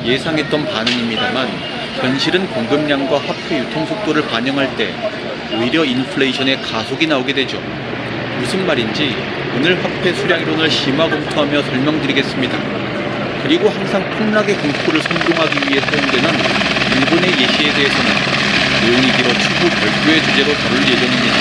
예상했던 반응입니다만 현실은 공급량과 화폐 유통 속도를 반영할 때 오히려 인플레이션의 가속이 나오게 되죠. 무슨 말인지 오늘 화폐 수량 이론을 심화 검토하며 설명드리겠습니다. 그리고 항상 폭락의 공포를 선동하기 위해 사용되는 일본의 예시에 대해서는 내용이 길어 추후 별도의 주제로 다룰 예정입니다.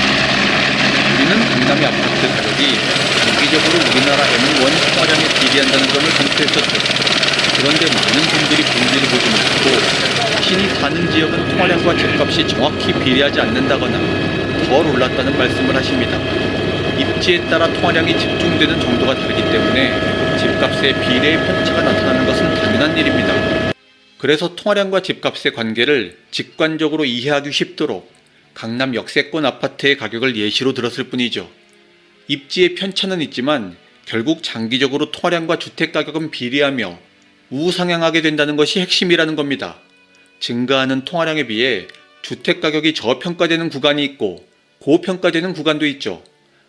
우리는 강남의 아파트 가격이 장기적으로 우리나라 M1 통화량에 비례한다는 점을 검토했었죠. 그런데 많은 분들이 본질을 보지 못하고 자신이 사는 지역은 통화량과 집값이 정확히 비례하지 않는다거나 덜 올랐다는 말씀을 하십니다. 입지에 따라 통화량이 집중되는 정도가 다르기 때문에 집값의 비례의 편차가 나타나는 것은 당연한 일입니다. 그래서 통화량과 집값의 관계를 직관적으로 이해하기 쉽도록 강남 역세권 아파트의 가격을 예시로 들었을 뿐이죠. 입지의 편차는 있지만 결국 장기적으로 통화량과 주택가격은 비례하며 우상향하게 된다는 것이 핵심이라는 겁니다. 증가하는 통화량에 비해 주택가격이 저평가되는 구간이 있고 고평가되는 구간도 있죠.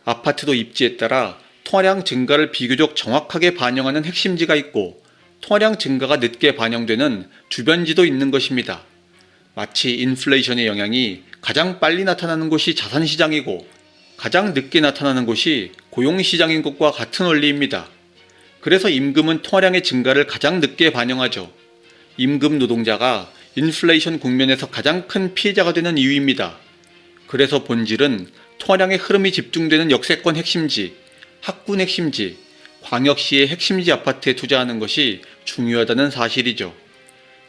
아파트도 입지에 따라 통화량 증가를 비교적 정확하게 반영하는 핵심지가 있고 통화량 증가가 늦게 반영되는 주변지도 있는 것입니다. 마치 인플레이션의 영향이 가장 빨리 나타나는 곳이 자산시장이고 가장 늦게 나타나는 곳이 고용시장인 것과 같은 원리입니다. 그래서 임금은 통화량의 증가를 가장 늦게 반영하죠. 임금 노동자가 인플레이션 국면에서 가장 큰 피해자가 되는 이유입니다. 그래서 본질은 통화량의 흐름이 집중되는 역세권 핵심지, 학군 핵심지, 광역시의 핵심지 아파트에 투자하는 것이 중요하다는 사실이죠.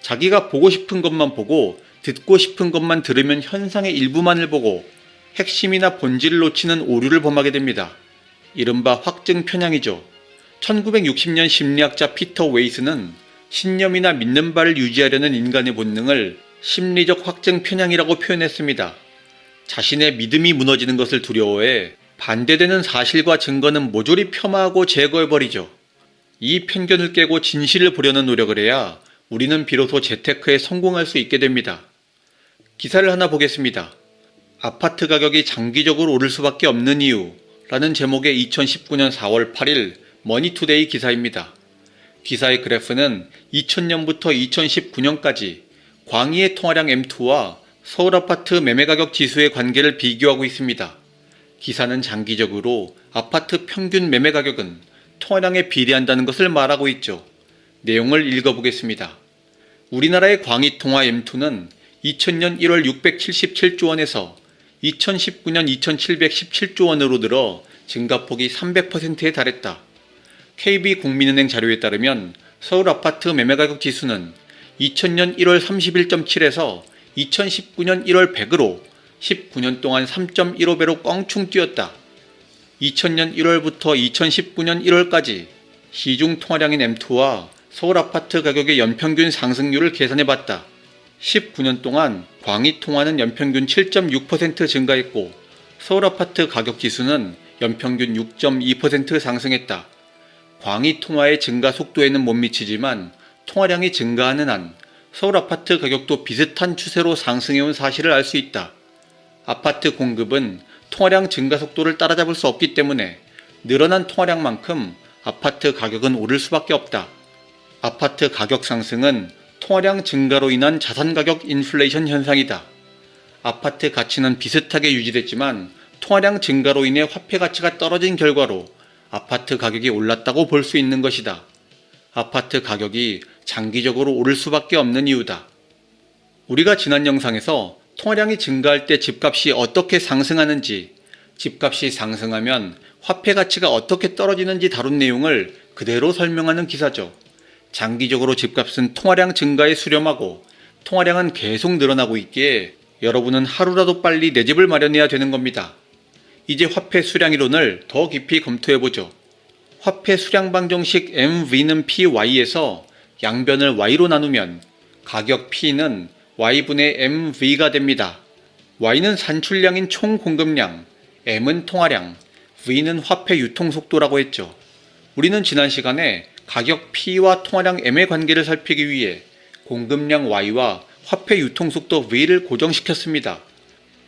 자기가 보고 싶은 것만 보고 듣고 싶은 것만 들으면 현상의 일부만을 보고 핵심이나 본질을 놓치는 오류를 범하게 됩니다. 이른바 확증 편향이죠. 1960년 심리학자 피터 웨이스는 신념이나 믿는 바를 유지하려는 인간의 본능을 심리적 확증 편향이라고 표현했습니다. 자신의 믿음이 무너지는 것을 두려워해 반대되는 사실과 증거는 모조리 폄하하고 제거해버리죠. 이 편견을 깨고 진실을 보려는 노력을 해야 우리는 비로소 재테크에 성공할 수 있게 됩니다. 기사를 하나 보겠습니다. 아파트 가격이 장기적으로 오를 수밖에 없는 이유라는 제목의 2019년 4월 8일 머니투데이 기사입니다. 기사의 그래프는 2000년부터 2019년까지 광의의 통화량 M2와 서울 아파트 매매가격 지수의 관계를 비교하고 있습니다. 기사는 장기적으로 아파트 평균 매매가격은 통화량에 비례한다는 것을 말하고 있죠. 내용을 읽어보겠습니다. 우리나라의 광의통화 M2는 2000년 1월 677조 원에서 2019년 2717조 원으로 늘어 증가폭이 300%에 달했다. KB국민은행 자료에 따르면 서울 아파트 매매가격 지수는 2000년 1월 31.7에서 2019년 1월 100으로 19년 동안 3.15배로 껑충 뛰었다. 2000년 1월부터 2019년 1월까지 시중 통화량인 M2와 서울 아파트 가격의 연평균 상승률을 계산해봤다. 19년 동안 광의 통화는 연평균 7.6% 증가했고 서울 아파트 가격 지수는 연평균 6.2% 상승했다. 광의 통화의 증가 속도에는 못 미치지만 통화량이 증가하는 한 서울 아파트 가격도 비슷한 추세로 상승해온 사실을 알 수 있다. 아파트 공급은 통화량 증가 속도를 따라잡을 수 없기 때문에 늘어난 통화량만큼 아파트 가격은 오를 수밖에 없다. 아파트 가격 상승은 통화량 증가로 인한 자산 가격 인플레이션 현상이다. 아파트 가치는 비슷하게 유지됐지만 통화량 증가로 인해 화폐 가치가 떨어진 결과로 아파트 가격이 올랐다고 볼 수 있는 것이다. 아파트 가격이 장기적으로 오를 수밖에 없는 이유다. 우리가 지난 영상에서 통화량이 증가할 때 집값이 어떻게 상승하는지, 집값이 상승하면 화폐 가치가 어떻게 떨어지는지 다룬 내용을 그대로 설명하는 기사죠. 장기적으로 집값은 통화량 증가에 수렴하고 통화량은 계속 늘어나고 있기에 여러분은 하루라도 빨리 내 집을 마련해야 되는 겁니다. 이제 화폐 수량 이론을 더 깊이 검토해보죠. 화폐 수량 방정식 MV는 PY에서 양변을 Y로 나누면 가격 P는 Y분의 MV가 됩니다. Y는 산출량인 총 공급량, M은 통화량, V는 화폐 유통 속도라고 했죠. 우리는 지난 시간에 가격 P와 통화량 M의 관계를 살피기 위해 공급량 Y와 화폐 유통 속도 V를 고정시켰습니다.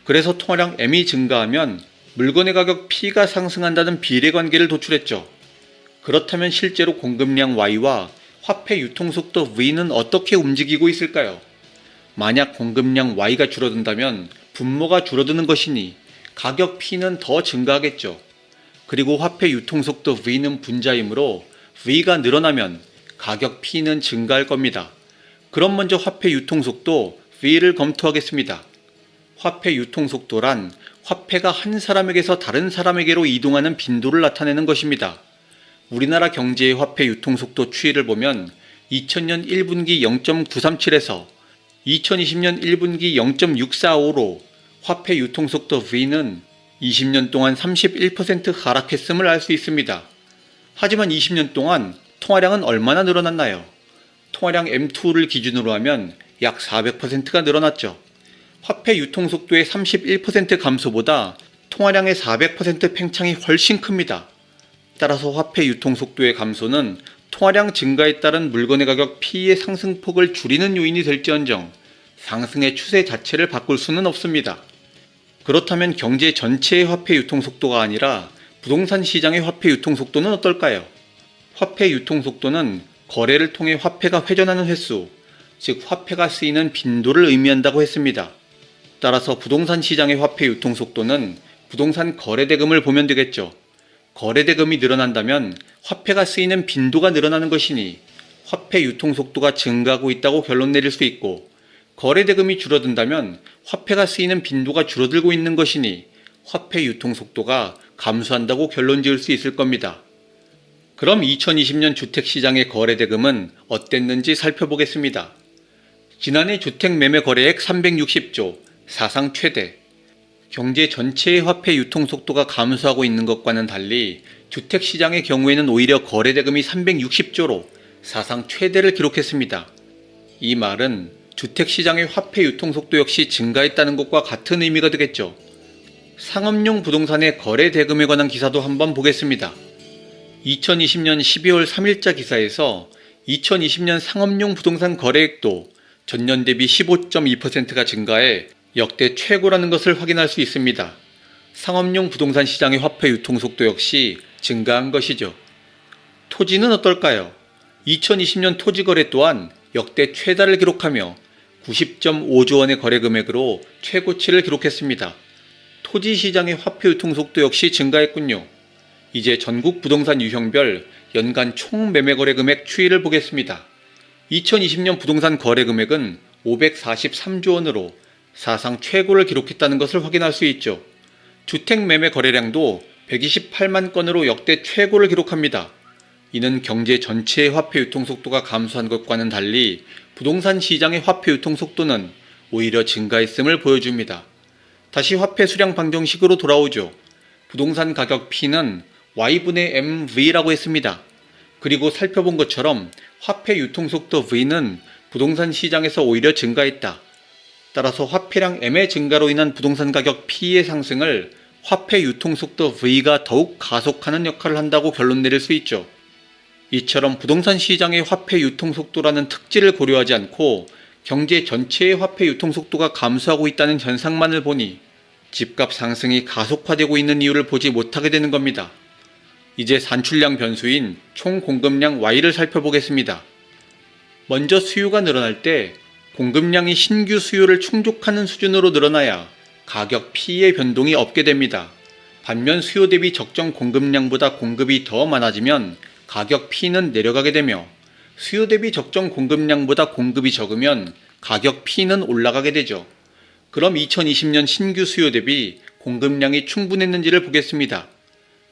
그래서 통화량 M이 증가하면 물건의 가격 P가 상승한다는 비례관계를 도출했죠. 그렇다면 실제로 공급량 Y와 화폐 유통속도 V는 어떻게 움직이고 있을까요? 만약 공급량 Y가 줄어든다면 분모가 줄어드는 것이니 가격 P는 더 증가하겠죠. 그리고 화폐 유통속도 V는 분자이므로 V가 늘어나면 가격 P는 증가할 겁니다. 그럼 먼저 화폐 유통속도 V를 검토하겠습니다. 화폐 유통속도란 화폐가 한 사람에게서 다른 사람에게로 이동하는 빈도를 나타내는 것입니다. 우리나라 경제의 화폐 유통속도 추이를 보면 2000년 1분기 0.937에서 2020년 1분기 0.645로 화폐 유통속도 V는 20년 동안 31% 하락했음을 알 수 있습니다. 하지만 20년 동안 통화량은 얼마나 늘어났나요? 통화량 M2를 기준으로 하면 약 400%가 늘어났죠. 화폐 유통속도의 31% 감소보다 통화량의 400% 팽창이 훨씬 큽니다. 따라서 화폐 유통속도의 감소는 통화량 증가에 따른 물건의 가격 P의 상승폭을 줄이는 요인이 될지언정 상승의 추세 자체를 바꿀 수는 없습니다. 그렇다면 경제 전체의 화폐 유통속도가 아니라 부동산 시장의 화폐 유통속도는 어떨까요? 화폐 유통속도는 거래를 통해 화폐가 회전하는 횟수, 즉 화폐가 쓰이는 빈도를 의미한다고 했습니다. 따라서 부동산 시장의 화폐 유통속도는 부동산 거래대금을 보면 되겠죠. 거래대금이 늘어난다면 화폐가 쓰이는 빈도가 늘어나는 것이니 화폐 유통속도가 증가하고 있다고 결론 내릴 수 있고, 거래대금이 줄어든다면 화폐가 쓰이는 빈도가 줄어들고 있는 것이니 화폐 유통속도가 감소한다고 결론 지을 수 있을 겁니다. 그럼 2020년 주택시장의 거래대금은 어땠는지 살펴보겠습니다. 지난해 주택 매매 거래액 360조, 사상 최대. 경제 전체의 화폐 유통속도가 감소하고 있는 것과는 달리 주택시장의 경우에는 오히려 거래대금이 360조로 사상 최대를 기록했습니다. 이 말은 주택시장의 화폐 유통속도 역시 증가했다는 것과 같은 의미가 되겠죠. 상업용 부동산의 거래대금에 관한 기사도 한번 보겠습니다. 2020년 12월 3일자 기사에서 2020년 상업용 부동산 거래액도 전년 대비 15.2%가 증가해 역대 최고라는 것을 확인할 수 있습니다. 상업용 부동산 시장의 화폐 유통속도 역시 증가한 것이죠. 토지는 어떨까요? 2020년 토지 거래 또한 역대 최다를 기록하며 90.5조 원의 거래 금액으로 최고치를 기록했습니다. 토지 시장의 화폐 유통속도 역시 증가했군요. 이제 전국 부동산 유형별 연간 총 매매 거래 금액 추이를 보겠습니다. 2020년 부동산 거래 금액은 543조 원으로 사상 최고를 기록했다는 것을 확인할 수 있죠. 주택 매매 거래량도 128만 건으로 역대 최고를 기록합니다. 이는 경제 전체의 화폐 유통속도가 감소한 것과는 달리 부동산 시장의 화폐 유통속도는 오히려 증가했음을 보여줍니다. 다시 화폐 수량 방정식으로 돌아오죠. 부동산 가격 P는 Y분의 MV라고 했습니다. 그리고 살펴본 것처럼 화폐 유통속도 V는 부동산 시장에서 오히려 증가했다. 따라서 화폐량 M의 증가로 인한 부동산 가격 P의 상승을 화폐 유통속도 V가 더욱 가속하는 역할을 한다고 결론 내릴 수 있죠. 이처럼 부동산 시장의 화폐 유통속도라는 특질을 고려하지 않고 경제 전체의 화폐 유통속도가 감소하고 있다는 현상만을 보니 집값 상승이 가속화되고 있는 이유를 보지 못하게 되는 겁니다. 이제 산출량 변수인 총 공급량 Y를 살펴보겠습니다. 먼저 수요가 늘어날 때 공급량이 신규 수요를 충족하는 수준으로 늘어나야 가격 P의 변동이 없게 됩니다. 반면 수요 대비 적정 공급량보다 공급이 더 많아지면 가격 P는 내려가게 되며 수요 대비 적정 공급량보다 공급이 적으면 가격 P는 올라가게 되죠. 그럼 2020년 신규 수요 대비 공급량이 충분했는지를 보겠습니다.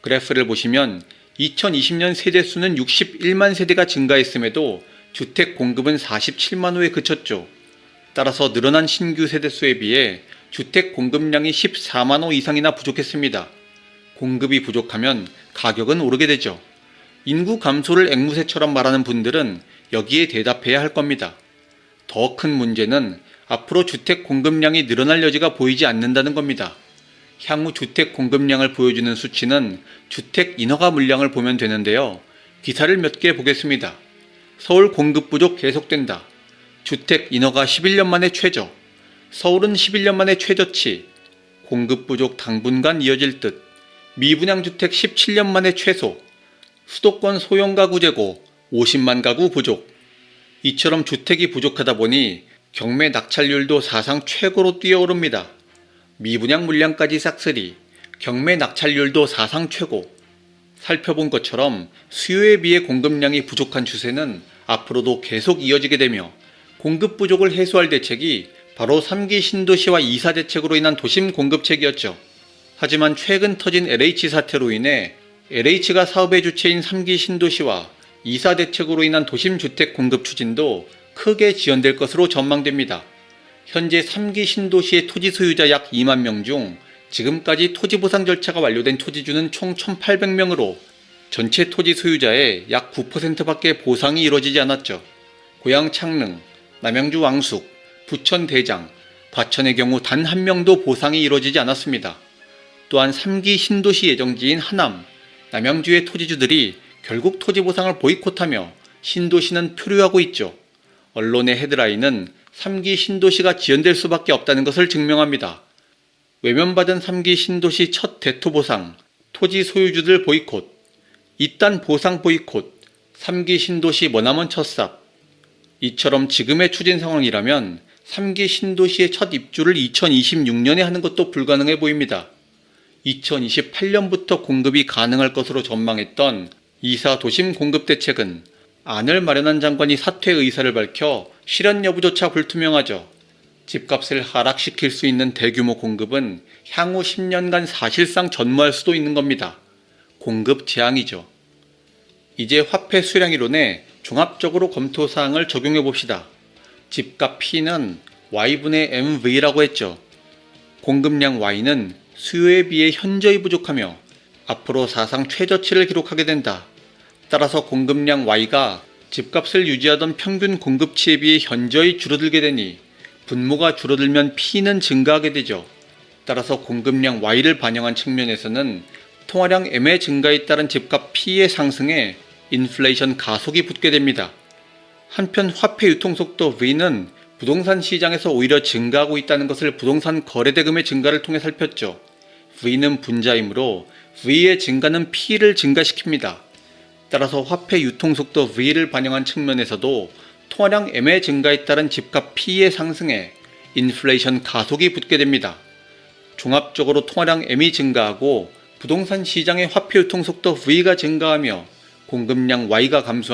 그래프를 보시면 2020년 세대수는 61만 세대가 증가했음에도 주택 공급은 47만 호에 그쳤죠. 따라서 늘어난 신규 세대수에 비해 주택 공급량이 14만 호 이상이나 부족했습니다. 공급이 부족하면 가격은 오르게 되죠. 인구 감소를 앵무새처럼 말하는 분들은 여기에 대답해야 할 겁니다. 더 큰 문제는 앞으로 주택 공급량이 늘어날 여지가 보이지 않는다는 겁니다. 향후 주택 공급량을 보여주는 수치는 주택 인허가 물량을 보면 되는데요. 기사를 몇 개 보겠습니다. 서울 공급 부족 계속된다. 주택 인허가 11년 만에 최저. 서울은 11년 만에 최저치. 공급 부족 당분간 이어질 듯. 미분양 주택 17년 만에 최소. 수도권 소형 가구 재고. 50만 가구 부족. 이처럼 주택이 부족하다 보니 경매 낙찰률도 사상 최고로 뛰어오릅니다. 미분양 물량까지 싹쓸이, 경매 낙찰률도 사상 최고. 살펴본 것처럼 수요에 비해 공급량이 부족한 추세는 앞으로도 계속 이어지게 되며 공급 부족을 해소할 대책이 바로 3기 신도시와 2사 대책으로 인한 도심 공급책이었죠. 하지만 최근 터진 LH 사태로 인해 LH가 사업의 주체인 3기 신도시와 2사 대책으로 인한 도심 주택 공급 추진도 크게 지연될 것으로 전망됩니다. 현재 3기 신도시의 토지 소유자 약 2만 명 중 지금까지 토지 보상 절차가 완료된 토지주는 총 1,800명으로 전체 토지 소유자의 약 9%밖에 보상이 이루어지지 않았죠. 고양 창릉, 남양주 왕숙, 부천 대장, 과천의 경우 단 한 명도 보상이 이루어지지 않았습니다. 또한 3기 신도시 예정지인 하남, 남양주의 토지주들이 결국 토지 보상을 보이콧하며 신도시는 표류하고 있죠. 언론의 헤드라인은 3기 신도시가 지연될 수밖에 없다는 것을 증명합니다. 외면받은 3기 신도시 첫 대토 보상, 토지 소유주들 보이콧, 이딴 보상 보이콧, 3기 신도시 머나먼 첫삽. 이처럼 지금의 추진 상황이라면 3기 신도시의 첫 입주를 2026년에 하는 것도 불가능해 보입니다. 2028년부터 공급이 가능할 것으로 전망했던 2사 도심 공급 대책은 안을 마련한 장관이 사퇴 의사를 밝혀 실현 여부조차 불투명하죠. 집값을 하락시킬 수 있는 대규모 공급은 향후 10년간 사실상 전무할 수도 있는 겁니다. 공급 재앙이죠. 이제 화폐 수량이론에 종합적으로 검토사항을 적용해 봅시다. 집값 P는 Y분의 MV라고 했죠. 공급량 Y는 수요에 비해 현저히 부족하며 앞으로 사상 최저치를 기록하게 된다. 따라서 공급량 Y가 집값을 유지하던 평균 공급치에 비해 현저히 줄어들게 되니 분모가 줄어들면 P는 증가하게 되죠. 따라서 공급량 Y를 반영한 측면에서는 통화량 M의 증가에 따른 집값 P의 상승에 인플레이션 가속이 붙게 됩니다. 한편 화폐 유통속도 V는 부동산 시장에서 오히려 증가하고 있다는 것을 부동산 거래대금의 증가를 통해 살폈죠. V는 분자이므로 V의 증가는 P를 증가시킵니다. 따라서 화폐 유통속도 V를 반영한 측면에서도 통화량 M의 증가에 따른 집값 P의 상승에 인플레이션 가속이 붙게 됩니다. 종합적으로 통화량 M이 증가하고 부동산 시장의 화폐 유통속도 V가 증가하며 공급량 Y가 감소하며